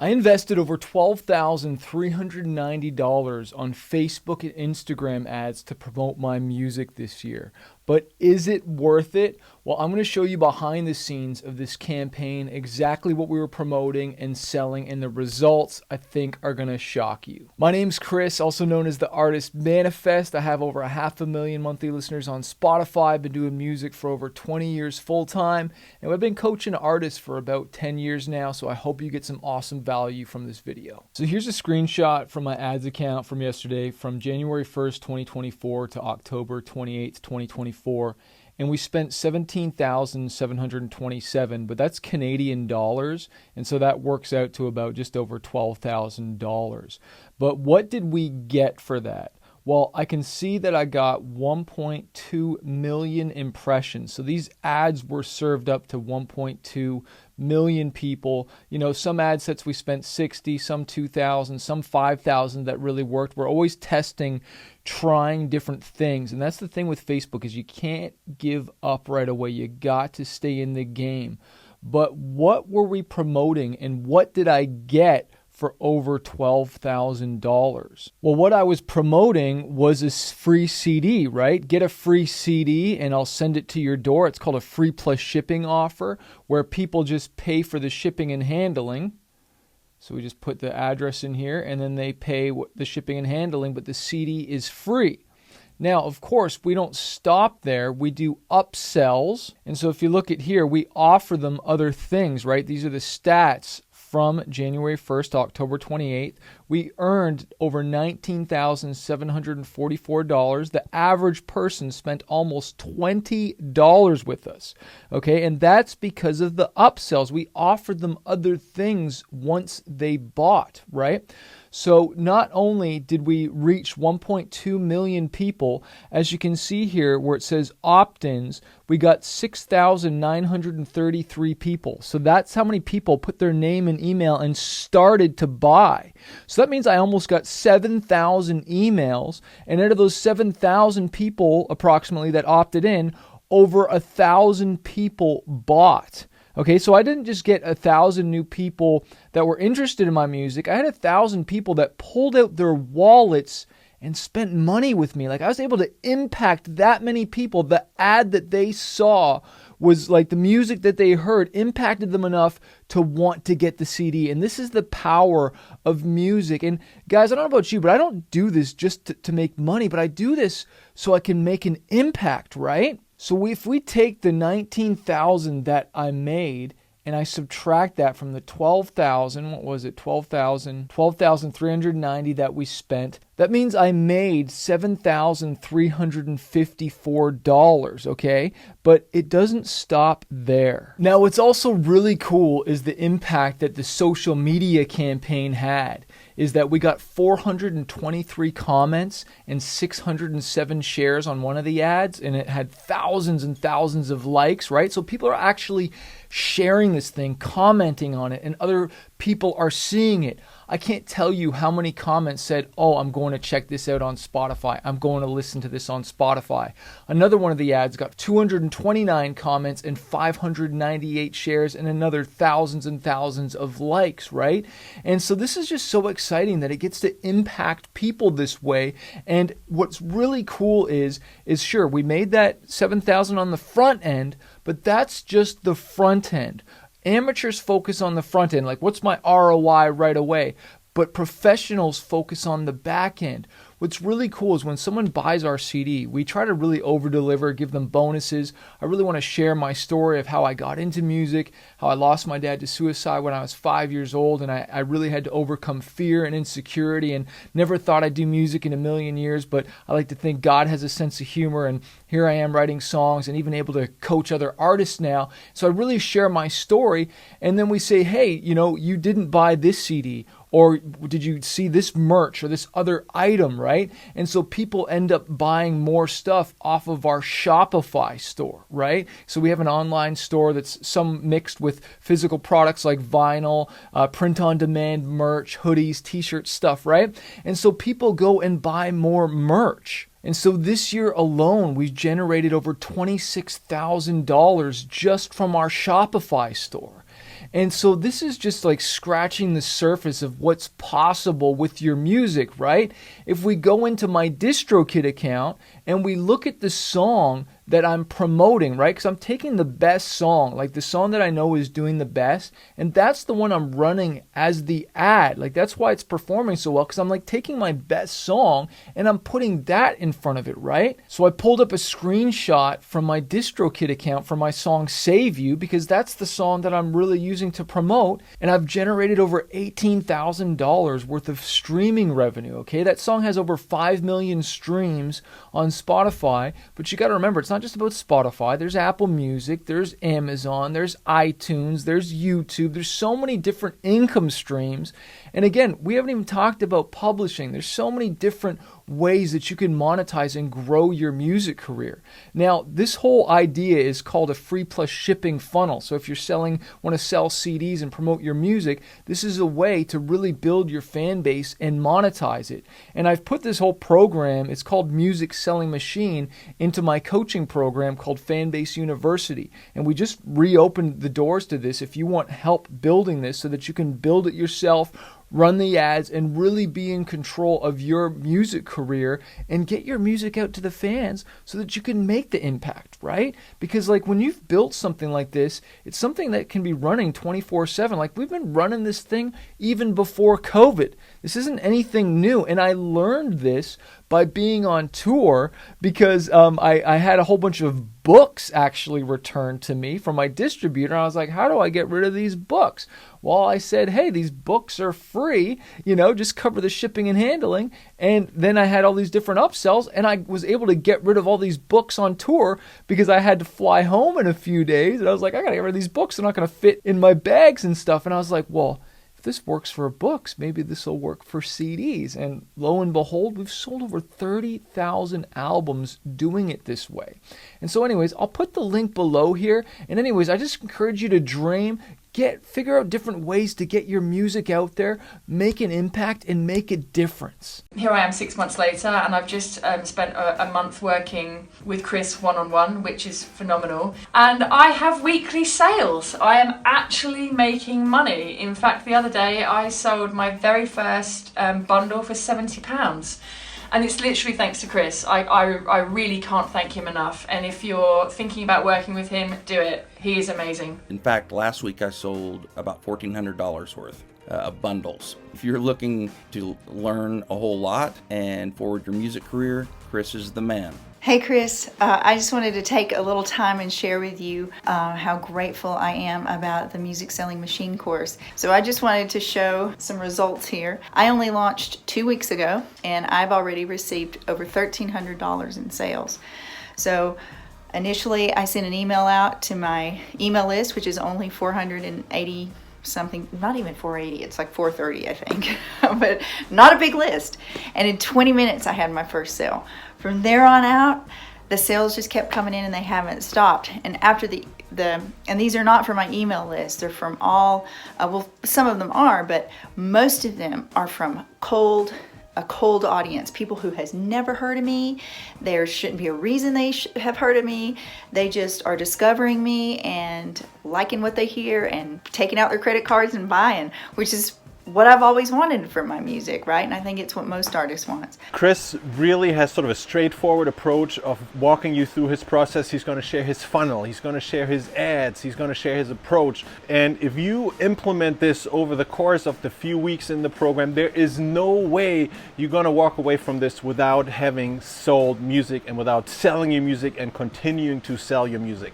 I invested over $12,390 on Facebook and Instagram ads to promote my music this year. But is it worth it? Well, I'm going to show you behind the scenes of this campaign, exactly what we were promoting and selling, and the results I think are going to shock you. My name's Chris, also known as the Artist Manifest. I have over 500,000 monthly listeners on Spotify. I've been doing music for over 20 years full time, and I've been coaching artists for about 10 years now, so I hope you get some awesome value from this video. So here's a screenshot from my ads account from yesterday, from January 1st, 2024 to October 28th, 2024. And we spent $17,727, but that's Canadian dollars, and so that works out to about just over $12,000. But what did we get for that? Well, I can see that I got 1.2 million impressions. So these ads were served up to 1.2 million people. You know, some ad sets we spent 60, some 2,000, some 5,000 that really worked. We're always testing, trying different things. And that's the thing with Facebook, is you can't give up right away. You got to stay in the game. But what were we promoting, and what did I get for over $12,000? Well, what I was promoting was a free CD, right? Get a free CD and I'll send it to your door. It's called a free plus shipping offer, where people just pay for the shipping and handling. So we just put the address in here and then they pay the shipping and handling, but the CD is free. Now, of course, we don't stop there. We do upsells. And so if you look at here, we offer them other things, right? These are the stats from January 1st to October 28th. We earned over $19,744. The average person spent almost $20 with us. Okay, and that's because of the upsells. We offered them other things once they bought, right? So not only did we reach 1.2 million people, as you can see here where it says opt-ins, we got 6,933 people. So that's how many people put their name and email and started to buy. So that means I almost got 7,000 emails, and out of those 7,000 people approximately that opted in, over 1,000 people bought. Okay, so I didn't just get 1,000 new people that were interested in my music. I had 1,000 people that pulled out their wallets and spent money with me. Like, I was able to impact that many people. The ad that they saw was like the music that they heard impacted them enough to want to get the CD. And this is the power of music. And guys, I don't know about you, but I don't do this just to make money, but I do this so I can make an impact, right? So if we take the 19,000 that I made and I subtract that from the 12,000, what was it? 12,390 that we spent. That means I made $7,354, okay? But it doesn't stop there. Now, what's also really cool is the impact that the social media campaign had, is that we got 423 comments and 607 shares on one of the ads, and it had thousands and thousands of likes, right? So people are actually sharing this thing, commenting on it, and other people are seeing it. I can't tell you how many comments said, oh, I'm going to check this out on Spotify. I'm going to listen to this on Spotify. Another one of the ads got 229 comments and 598 shares and another thousands and thousands of likes, right? And so this is just so exciting that it gets to impact people this way. And what's really cool is sure, we made that 7,000 on the front end, but that's just the front end. Amateurs focus on the front end, like what's my ROI right away? But professionals focus on the back end. What's really cool is when someone buys our CD, we try to really over-deliver, give them bonuses. I really want to share my story of how I got into music, how I lost my dad to suicide when I was 5 years old, and I really had to overcome fear and insecurity and never thought I'd do music in a million years, but I like to think God has a sense of humor, and here I am writing songs and even able to coach other artists now. So I really share my story, and then we say, hey, you know, you didn't buy this CD, or did you see this merch or this other item, right? And so people end up buying more stuff off of our Shopify store, right? So we have an online store that's some mixed with physical products like vinyl, print-on-demand merch, hoodies, t-shirts, stuff, right? And so people go and buy more merch. And so this year alone, we've generated over $26,000 just from our Shopify store. And so this is just like scratching the surface of what's possible with your music, right? If we go into my DistroKid account and we look at the song that I'm promoting, right? Because I'm taking the best song, like the song that I know is doing the best, and that's the one I'm running as the ad. Like that's why it's performing so well, because I'm like taking my best song and I'm putting that in front of it, right? So I pulled up a screenshot from my DistroKid account for my song Save You, because that's the song that I'm really using to promote, and I've generated over $18,000 worth of streaming revenue, okay? That song has over 5 million streams on Spotify, but you got to remember, it's not just about Spotify. There's Apple Music, there's Amazon, there's iTunes, there's YouTube. There's so many different income streams. And again, we haven't even talked about publishing. There's so many different ways that you can monetize and grow your music career. Now, this whole idea is called a free plus shipping funnel. So if you're want to sell CDs and promote your music, this is a way to really build your fan base and monetize it. And I've put this whole program, it's called Music Selling Machine, into my coaching program called Fanbase University. And we just reopened the doors to this if you want help building this so that you can build it yourself, run the ads, and really be in control of your music career and get your music out to the fans so that you can make the impact, right? Because like when you've built something like this, it's something that can be running 24/7. Like we've been running this thing even before COVID. This isn't anything new. And I learned this by being on tour because I had a whole bunch of books actually returned to me from my distributor. I was like, how do I get rid of these books? Well, I said, hey, these books are free, just cover the shipping and handling. And then I had all these different upsells, and I was able to get rid of all these books on tour because I had to fly home in a few days. And I was like, I got to get rid of these books. They're not going to fit in my bags and stuff. And I was like, well, if this works for books, maybe this will work for CDs. And lo and behold, we've sold over 30,000 albums doing it this way. And so anyways, I'll put the link below here. And anyways, I just encourage you to dream, figure out different ways to get your music out there, make an impact, and make a difference. Here I am 6 months later, and I've just spent a month working with Chris one-on-one, which is phenomenal. And I have weekly sales. I am actually making money. In fact, the other day I sold my very first bundle for £70. And it's literally thanks to Chris. I really can't thank him enough. And if you're thinking about working with him, do it. He is amazing. In fact, last week I sold about $1,400 worth of bundles. If you're looking to learn a whole lot and forward your music career, Chris is the man. Hey Chris, I just wanted to take a little time and share with you how grateful I am about the Music Selling Machine course. So I just wanted to show some results here. I only launched 2 weeks ago and I've already received over $1,300 in sales. So initially I sent an email out to my email list, which is only 480 something, not even 480, it's like 430 I think, but not a big list. And in 20 minutes I had my first sale. From there on out, the sales just kept coming in and they haven't stopped. And after and these are not from my email list, they're from all, well, some of them are, but most of them are from a cold audience, people who has never heard of me. There shouldn't be a reason they have heard of me. They just are discovering me and liking what they hear and taking out their credit cards and buying, which is what I've always wanted for my music, right? And I think it's what most artists want. Chris really has sort of a straightforward approach of walking you through his process. He's going to share his funnel, he's going to share his ads, he's going to share his approach. And if you implement this over the course of the few weeks in the program, there is no way you're going to walk away from this without having sold music and without selling your music and continuing to sell your music.